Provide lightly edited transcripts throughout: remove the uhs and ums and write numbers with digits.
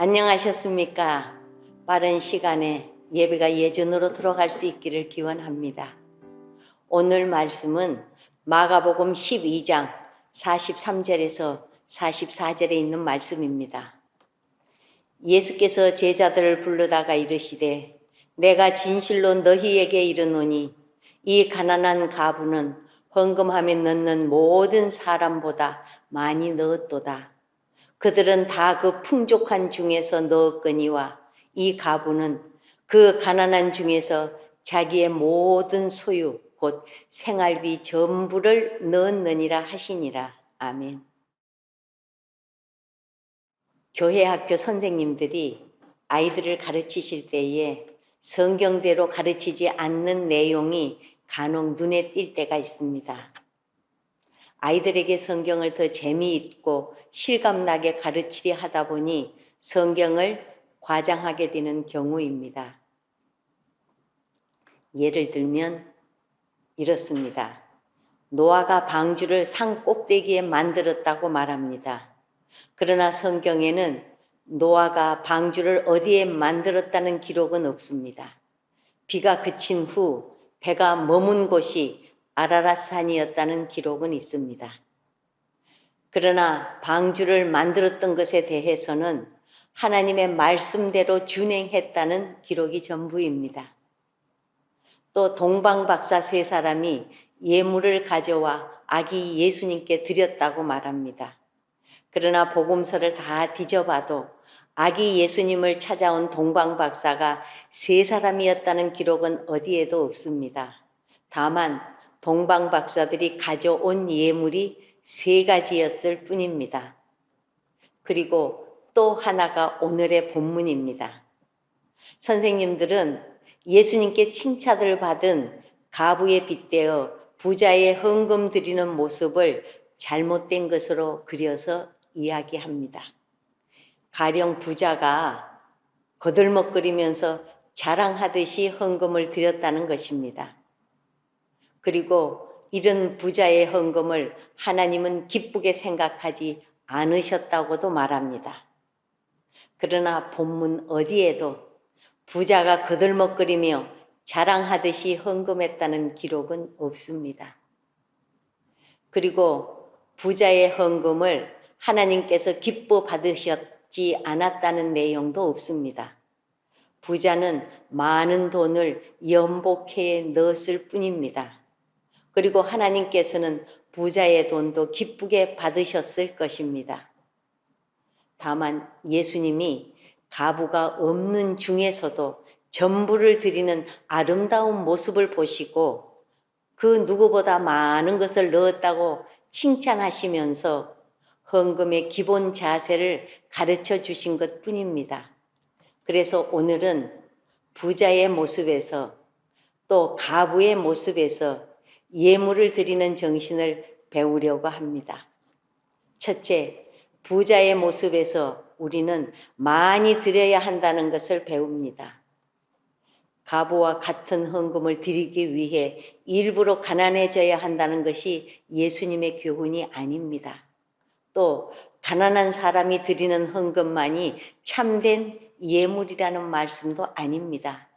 안녕하셨습니까? 빠른 시간에 예배가 예전으로 돌아갈 수 있기를 기원합니다. 오늘 말씀은 마가복음 12장 43절에서 44절에 있는 말씀입니다. 예수께서 제자들을 부르다가 이르시되 내가 진실로 너희에게 이르노니 이 가난한 과부는 헌금함에 넣는 모든 사람보다 많이 넣었도다. 그들은 다 그 풍족한 중에서 넣었거니와 이 과부는 그 가난한 중에서 자기의 모든 소유 곧 생활비 전부를 넣었느니라 하시니라. 아멘. 교회 학교 선생님들이 아이들을 가르치실 때에 성경대로 가르치지 않는 내용이 간혹 눈에 띌 때가 있습니다. 아이들에게 성경을 더 재미있고 실감나게 가르치려 하다 보니 성경을 과장하게 되는 경우입니다. 예를 들면 이렇습니다. 노아가 방주를 산 꼭대기에 만들었다고 말합니다. 그러나 성경에는 노아가 방주를 어디에 만들었다는 기록은 없습니다. 비가 그친 후 배가 머문 곳이 아라랏산이었다는 기록은 있습니다. 그러나 방주를 만들었던 것에 대해서는 하나님의 말씀대로 준행했다는 기록이 전부입니다. 또 동방박사 세 사람이 예물을 가져와 아기 예수님께 드렸다고 말합니다. 그러나 복음서를 다 뒤져봐도 아기 예수님을 찾아온 동방박사가 세 사람이었다는 기록은 어디에도 없습니다. 다만 동방박사들이 가져온 예물이 세 가지였을 뿐입니다. 그리고 또 하나가 오늘의 본문입니다. 선생님들은 예수님께 칭찬을 받은 과부에 빗대어 부자의 헌금 드리는 모습을 잘못된 것으로 그려서 이야기합니다. 가령 부자가 거들먹거리면서 자랑하듯이 헌금을 드렸다는 것입니다. 그리고 이런 부자의 헌금을 하나님은 기쁘게 생각하지 않으셨다고도 말합니다. 그러나 본문 어디에도 부자가 거들먹거리며 자랑하듯이 헌금했다는 기록은 없습니다. 그리고 부자의 헌금을 하나님께서 기뻐 받으셨지 않았다는 내용도 없습니다. 부자는 많은 돈을 연복해에 넣었을 뿐입니다. 그리고 하나님께서는 부자의 돈도 기쁘게 받으셨을 것입니다. 다만 예수님이 과부가 없는 중에서도 전부를 드리는 아름다운 모습을 보시고 그 누구보다 많은 것을 넣었다고 칭찬하시면서 헌금의 기본 자세를 가르쳐 주신 것 뿐입니다. 그래서 오늘은 부자의 모습에서 또 과부의 모습에서 예물을 드리는 정신을 배우려고 합니다. 첫째, 부자의 모습에서 우리는 많이 드려야 한다는 것을 배웁니다. 과부와 같은 헌금을 드리기 위해 일부러 가난해져야 한다는 것이 예수님의 교훈이 아닙니다. 또 가난한 사람이 드리는 헌금만이 참된 예물이라는 말씀도 아닙니다.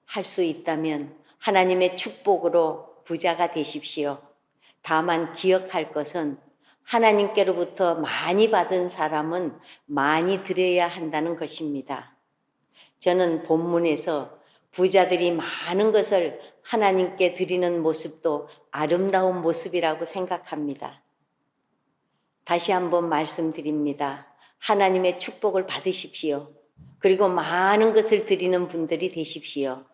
할 수 있다면 하나님의 축복으로 부자가 되십시오. 다만 기억할 것은 하나님께로부터 많이 받은 사람은 많이 드려야 한다는 것입니다. 저는 본문에서 부자들이 많은 것을 하나님께 드리는 모습도 아름다운 모습이라고 생각합니다. 다시 한번 말씀드립니다. 하나님의 축복을 받으십시오. 그리고 많은 것을 드리는 분들이 되십시오.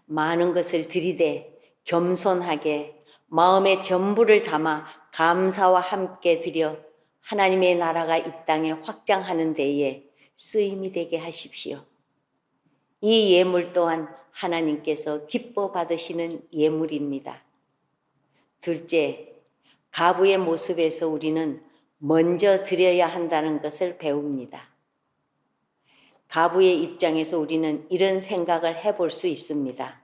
많은 것을 드리되 겸손하게 마음의 전부를 담아 감사와 함께 드려 하나님의 나라가 이 땅에 확장하는 데에 쓰임이 되게 하십시오. 이 예물 또한 하나님께서 기뻐 받으시는 예물입니다. 둘째, 과부의 모습에서 우리는 먼저 드려야 한다는 것을 배웁니다. 과부의 입장에서 우리는 이런 생각을 해볼 수 있습니다.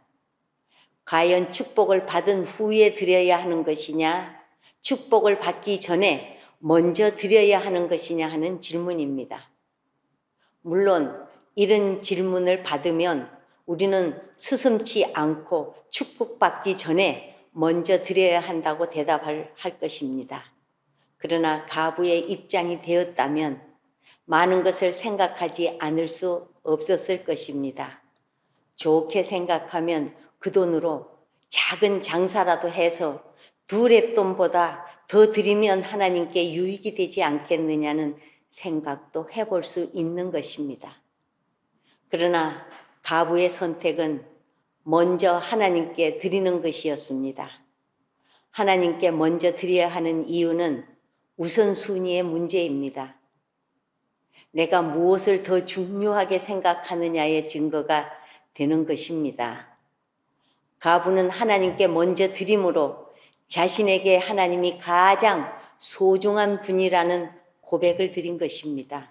과연 축복을 받은 후에 드려야 하는 것이냐? 축복을 받기 전에 먼저 드려야 하는 것이냐 하는 질문입니다. 물론 이런 질문을 받으면 우리는 스슴치 않고 축복받기 전에 먼저 드려야 한다고 대답할 것입니다. 그러나 가부의 입장이 되었다면 많은 것을 생각하지 않을 수 없었을 것입니다. 좋게 생각하면 그 돈으로 작은 장사라도 해서 2랩돈보다 더 드리면 하나님께 유익이 되지 않겠느냐는 생각도 해볼 수 있는 것입니다. 그러나 가부의 선택은 먼저 하나님께 드리는 것이었습니다. 하나님께 먼저 드려야 하는 이유는 우선순위의 문제입니다. 내가 무엇을 더 중요하게 생각하느냐의 증거가 되는 것입니다. 가부는 하나님께 먼저 드림으로 자신에게 하나님이 가장 소중한 분이라는 고백을 드린 것입니다.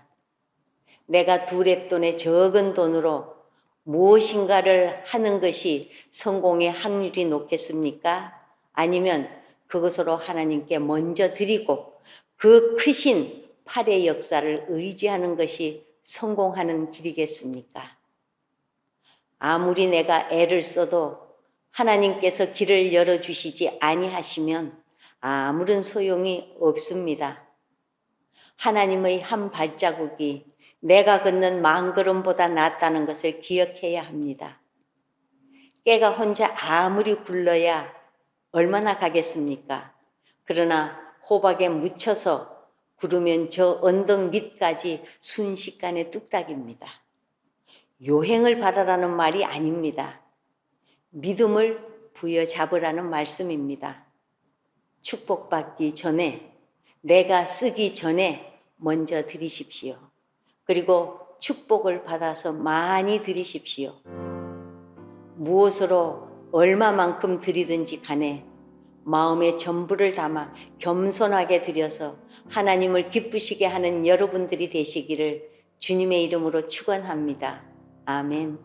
내가 2랩돈의 적은 돈으로 무엇인가를 하는 것이 성공의 확률이 높겠습니까? 아니면 그것으로 하나님께 먼저 드리고 그 크신 팔의 역사를 의지하는 것이 성공하는 길이겠습니까? 아무리 내가 애를 써도 하나님께서 길을 열어주시지 아니하시면 아무런 소용이 없습니다. 하나님의 한 발자국이 내가 걷는 10,000걸음보다 낫다는 것을 기억해야 합니다. 깨가 혼자 아무리 굴러야 얼마나 가겠습니까? 그러나 호박에 묻혀서 구르면 저 언덕 밑까지 순식간에 뚝딱입니다. 요행을 바라라는 말이 아닙니다. 믿음을 부여잡으라는 말씀입니다. 축복받기 전에, 내가 쓰기 전에 먼저 드리십시오. 그리고 축복을 받아서 많이 드리십시오. 무엇으로 얼마만큼 드리든지 간에 마음의 전부를 담아 겸손하게 드려서 하나님을 기쁘시게 하는 여러분들이 되시기를 주님의 이름으로 축원합니다. 아멘.